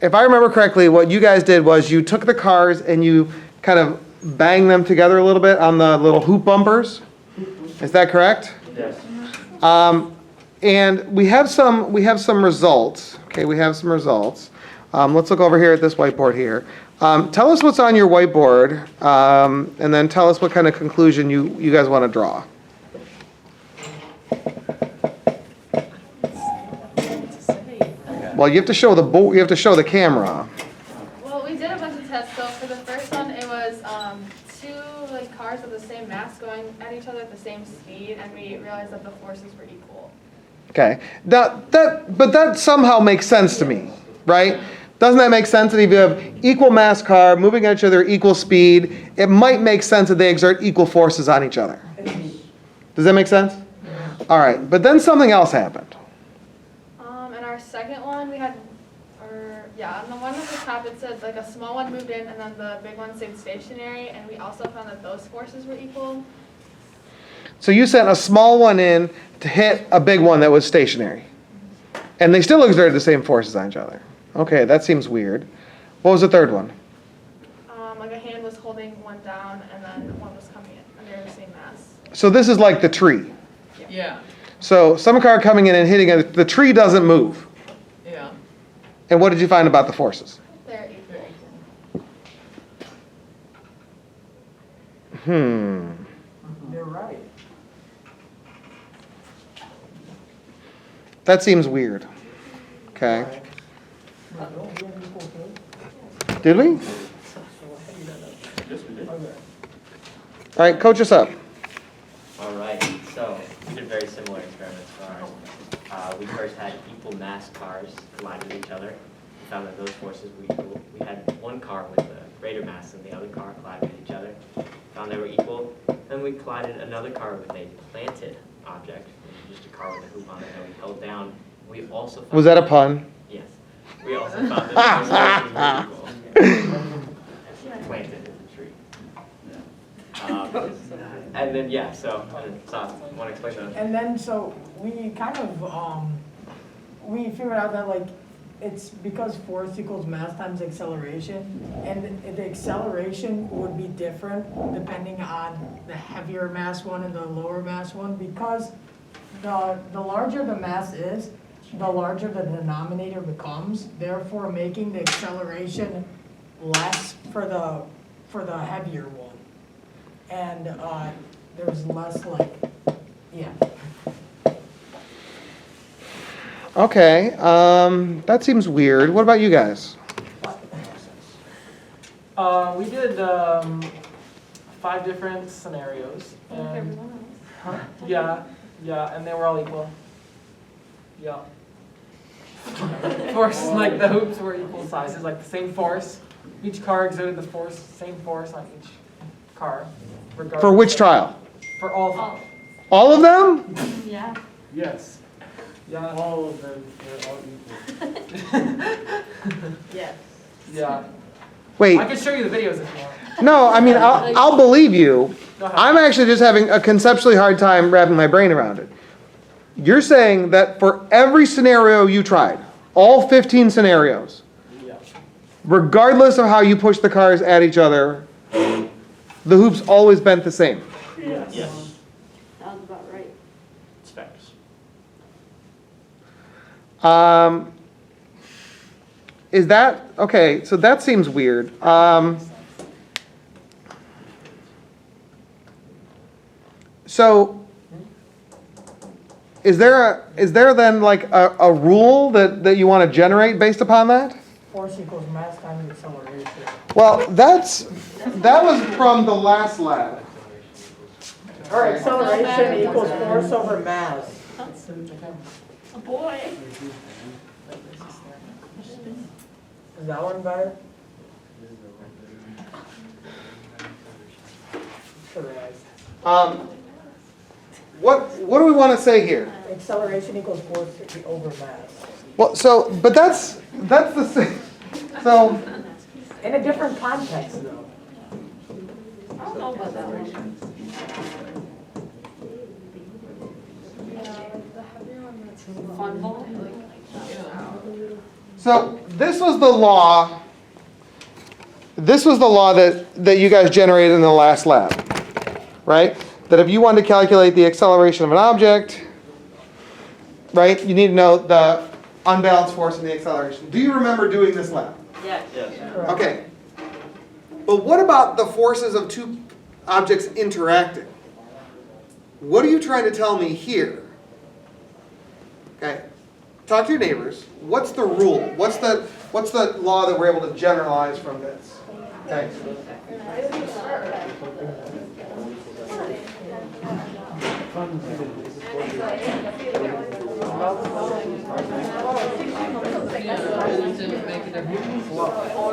if I remember correctly, what you guys did was you took the cars and you kind of banged them together a little bit on the little hoop bumpers. Is that correct? Yes. And we have some results. Okay, we have some results. Let's look over here at this whiteboard here. Tell us what's on your whiteboard, and then tell us what kind of conclusion you guys want to draw. Well, you have to show the camera. Well, we did a bunch of tests. So for the first one, it was two cars with the same mass going at each other at the same speed, and we realized that the forces were equal. Okay, but that somehow makes sense to me, right? Doesn't that make sense that if you have equal mass car moving at each other at equal speed, it might make sense that they exert equal forces on each other? Does that make sense? All right, but then something else happened. In our second one, we had, on the one at the top it said a small one moved in and then the big one stayed stationary, and we also found that those forces were equal. So you sent a small one in to hit a big one that was stationary. And they still exerted the same forces on each other. Okay, that seems weird. What was the third one? A hand was holding one down and then one was coming in, and they were the same mass. So this is like the tree. Yeah. So some car coming in and hitting it, the tree doesn't move. Yeah. And what did you find about the forces? They're equal. You're right. That seems weird. Okay. Did we? Yes, we did. All right, coach us up. All right, so we did very similar experiments for ours. We first had equal mass cars collide with each other. We found that those forces were equal. We had one car with a greater mass than the other car collide with each other. Found they were equal. Then we collided another car with a planted object, just a car with a hoop on it that we held down. We also found Was that a pun? Yes. We also found that those forces were equal. Planted in the tree. And then, so want to explain that? And then, so we kind of, we figured out that it's because force equals mass times acceleration, and the acceleration would be different depending on the heavier mass one and the lower mass one, because the larger the mass is, the larger the denominator becomes, therefore making the acceleration less for the heavier one. And there's less Okay, that seems weird. What about you guys? We did 5 different scenarios. And, yeah, and they were all equal. Yeah. Force, the hoops were equal sizes, the same force. Each car exerted the same force on each car. For which trial? For all of them. All of them? Yeah. Yes. Yeah. All of them are all equal. Yes. Yeah. Wait, I can show you the videos if you want. no, I mean, I'll believe you. Go ahead. I'm actually just having a conceptually hard time wrapping my brain around it. You're saying that for every scenario you tried, all 15 scenarios, Yeah. regardless of how you push the cars at each other, the hoops always bent the same. Yes. Yes. Sounds about right. It's facts. Is that, okay, so that seems weird. So, is there then a rule that you want to generate based upon that? force equals mass times acceleration. Well, that was from the last lab. Or acceleration equals force over mass. A boy. Is that one better? What do we want to say here? Acceleration equals force over mass. Well, but that's the same. So, In a different context, though. I don't know about that one. Yeah, the heavier one that's fun ball. So this was the law. This was the law that you guys generated in the last lab, right? That if you wanted to calculate the acceleration of an object, right, you need to know the unbalanced force and the acceleration. Do you remember doing this lab? Yes. Okay. But what about the forces of two objects interacting? What are you trying to tell me here? Okay. Talk to your neighbors. What's the rule? What's the law that we're able to generalize from this? Okay. Can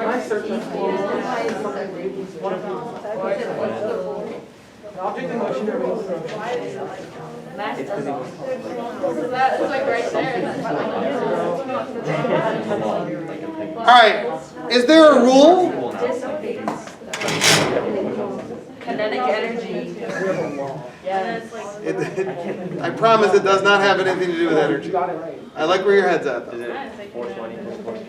I search this for one of these? The object in motion remains the same. So that is like right there. All right. Is there a rule? Kinetic energy. Yes. I promise it does not have anything to do with You energy. got it right. I like where your head's at, though. Is it force 1 equals force 2?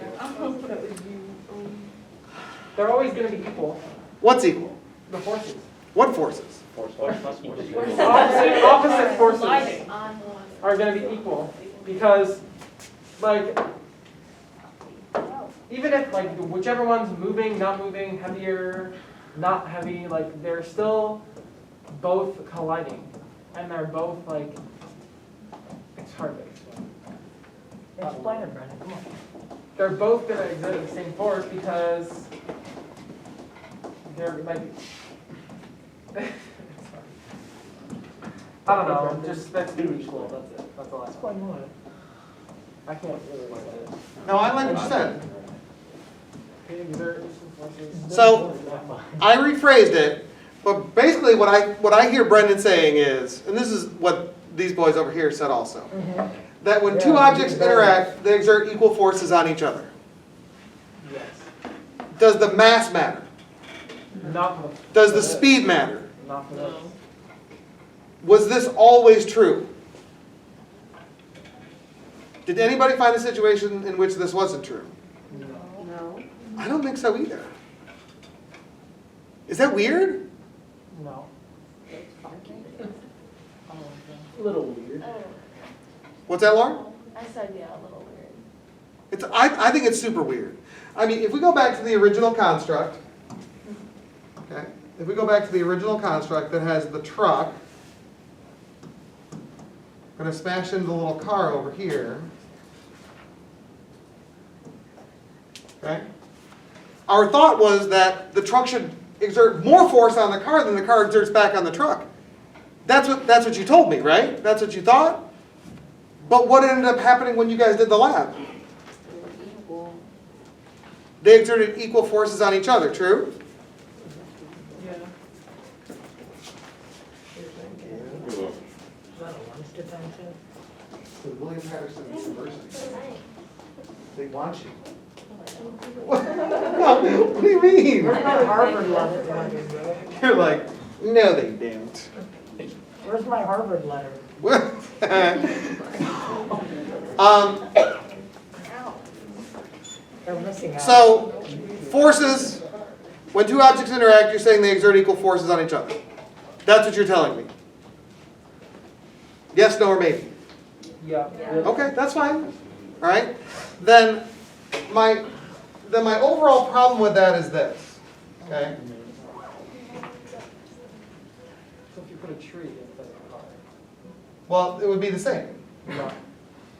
They're always going to be equal, What's equal? the forces. What forces? Force 1 plus force 2. Opposite forces On one. are going to be equal because, like, even if like whichever one's moving, not moving, heavier, not heavy, like they're still both colliding, and they're both like. It's hard to explain. Explain it, Brandon, come on. They're both going to exert the same force because they're like. I don't know. Just that's equal. That's it. That's all I. Explain what? I can't really explain it. No, I like what you said. They exert equal forces. So I rephrased it, but basically what I hear Brendan saying is, and this is what these boys over here said also, that when two objects interact, they exert equal forces on each other. Yes. Does the mass matter? Not for Does the speed matter? Not for this. Was this always true? Did anybody find a situation in which this wasn't true? No. I don't think so either. Is that weird? No. A little weird. Oh, What's that, Lauren? I said yeah, a little weird. I think it's super weird. I mean, if we go back to the original construct, okay, if we go back to the original construct that has the truck, going to smash into the little car over here, okay? Our thought was that the truck should exert more force on the car than the car exerts back on the truck. That's what you told me, right? That's what you thought? But what ended up happening when you guys did the lab? Equal. They exerted equal forces on each other, true? Yeah. The William Patterson University. They want you. No, what do you mean? Where's my Harvard letter? You're like, no they don't. Where's my Harvard letter? They're missing out. So, forces, when two objects interact, you're saying they exert equal forces on each other. That's what you're telling me. Yes, no, or maybe. Yeah. Okay, that's fine. All right. Then my overall problem with that is this. Okay. So if you put a tree instead of a car. Well, it would be the same. No.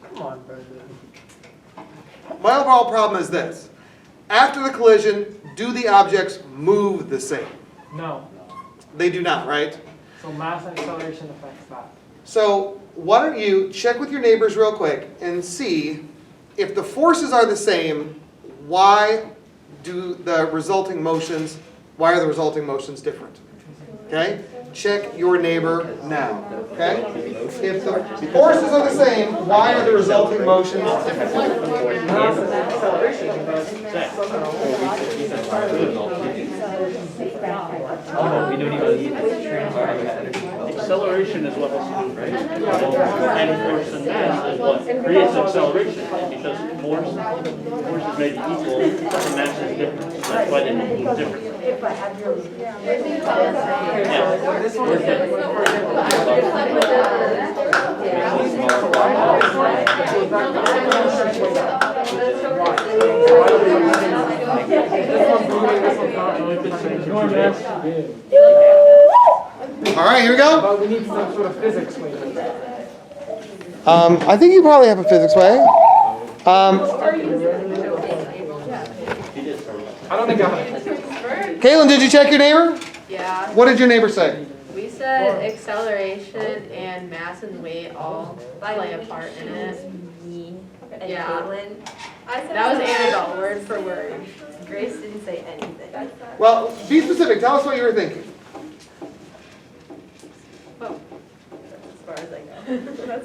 Come on, Brendan. My overall problem is this. After the collision, do the objects move the same? No. They do not, right? So mass and acceleration affects that. So why don't you check with your neighbors real quick and see if the forces are the same, why are the resulting motions different? Okay? Check your neighbor now. Okay? If the forces are the same, why are the resulting motions different? Mass and acceleration, but somehow. Oh, we don't even need the transfer of energy. acceleration is what has to do, right? And force and mass is what creates acceleration, because force may be equal, and mass is different. That's why they move differently. If I have your. This one All right, here we go. But we need some sort of physics way. I think you probably have a physics way. I don't think I have. Caitlin, did you check your neighbor? Yeah, What did your neighbor say? we said acceleration and mass and weight all play a part in it. Yeah, that was Annabelle, word for word. Grace didn't say anything. Well, be specific. Tell us what you were thinking. As far as I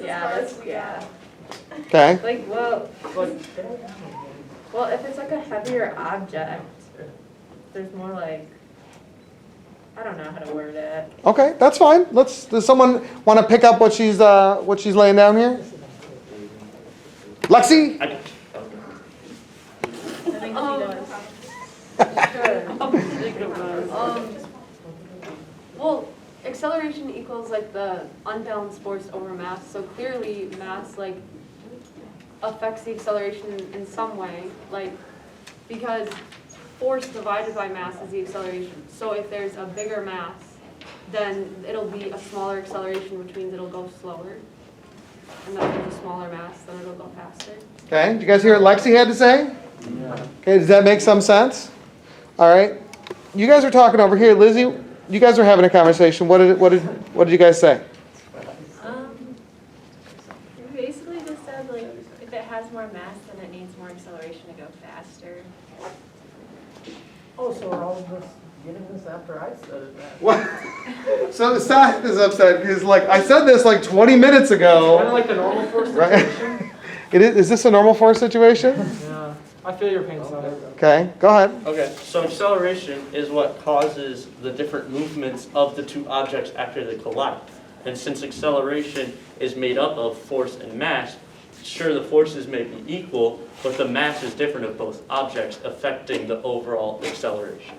go. Yeah. Okay. Like, well, if it's like a heavier object, there's more like, I don't know how to word it. Okay, that's fine. Does someone want to pick up what she's laying down here? Lexi? I think she does. Well, acceleration equals like the unbalanced force over mass. So clearly, mass like affects the acceleration in some way, like because force divided by mass is the acceleration. So if there's a bigger mass, then it'll be a smaller acceleration, which means it'll go slower. And then if there's a smaller mass, then it'll go faster. Okay, did you guys hear what Lexi had to say? Okay, does that make some sense? All right. You guys are talking over here. Lizzie, you guys are having a conversation. What did you guys say? We basically just said, like, if it has more mass, then it needs more acceleration to go faster. Oh, so we're all just getting this after I said it. What? So Seth is upset because, like, I said this like 20 minutes Kind of ago. like the normal force Right? situation. Is this a normal force situation? Yeah, I feel your pain, son. Okay, go ahead. Okay, so acceleration is what causes the different movements of the two objects after they collide. And since acceleration is made up of force and mass, sure, the forces may be equal, but the mass is different of both objects, affecting the overall acceleration.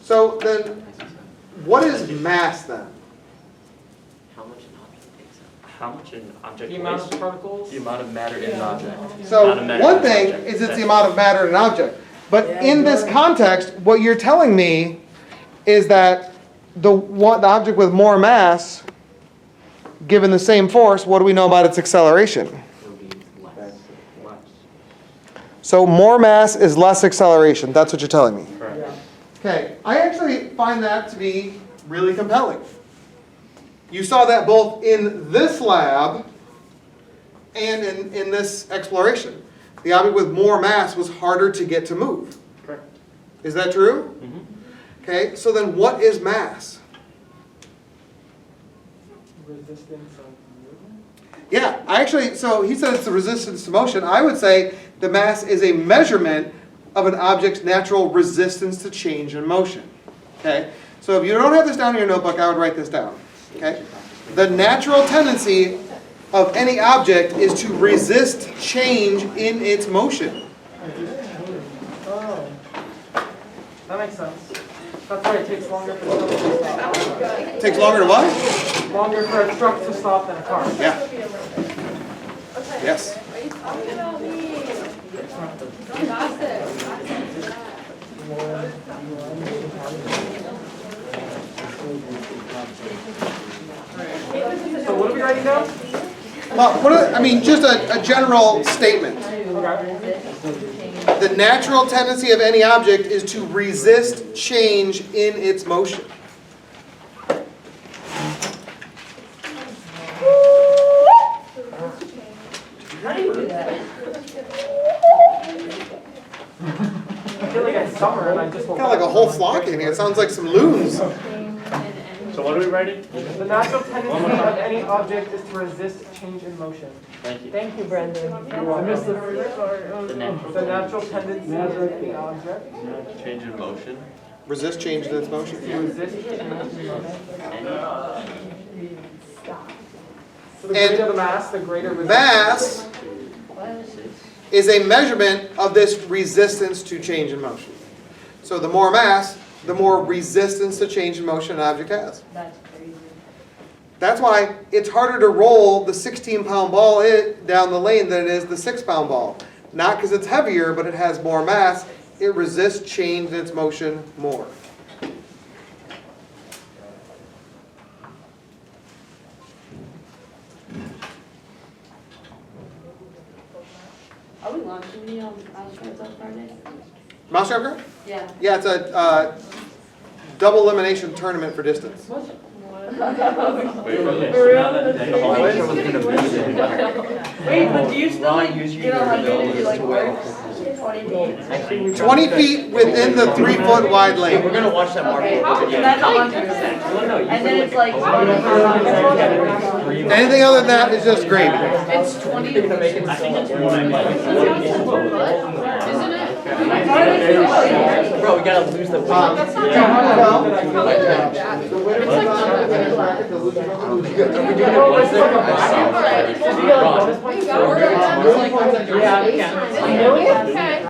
So then, what is mass then? How much an object takes up? How much an object The amount weighs? of particles. The amount of matter in an object. So Not a matter one in an thing object. is it's the amount of matter in an object. But in this context, what you're telling me is that the object with more mass, given the same force, what do we know about its acceleration? It'll be less. So more mass is less acceleration. That's what you're telling me. Correct. Okay, I actually find that to be really compelling. You saw that both in this lab and in this exploration. The object with more mass was harder to get to move. Correct. Is that true? Mm-hmm. Okay, so then what is mass? Resistance of movement. Yeah, so he said it's the resistance to motion. I would say the mass is a measurement of an object's natural resistance to change in motion. Okay, so if you don't have this down in your notebook, I would write this down. Okay, the natural tendency of any object is to resist change in its motion. Oh. That makes sense. That's why it takes longer for something to stop. It takes longer to what? Longer for a truck to stop than a car. Yeah. Yes. Are you talking about me? Don't gossip. So what are we writing down? Well, just a general statement. Okay. The natural tendency of any object is to resist change in its motion. How do you do that? I feel like it's summer and I just woke Kind of like up. a whole flock in here. It sounds like some loons. So what are we writing? The natural tendency of any object is to resist change in motion. Thank you. Thank you, Brendan. I missed the The natural natural tendency of any object change in motion. Resist change in its motion. Resist change in motion. So the And greater the mass, the greater resistance. Mass is a measurement of this resistance to change in motion. So the more mass, the more resistance to change in motion an object has. That's crazy. That's why it's harder to roll the 16-pound ball down the lane than it is the 6-pound ball. Not because it's heavier, but it has more mass. It resists change in its motion more. Are we launching the Astros on Friday? Mousetrap card? Yeah. Yeah, it's a double elimination tournament for distance. Wait, but do you still like, get 100 if you like work? 20 feet. 20 feet within the 3-foot wide lane. We're gonna watch that Marvel video. That's 100%. And then it's like. Anything other than that is just gravy. It's 20. I think it's Isn't it? Bro, we gotta lose the weight. That's not Well, it's like Yeah, we can. Okay.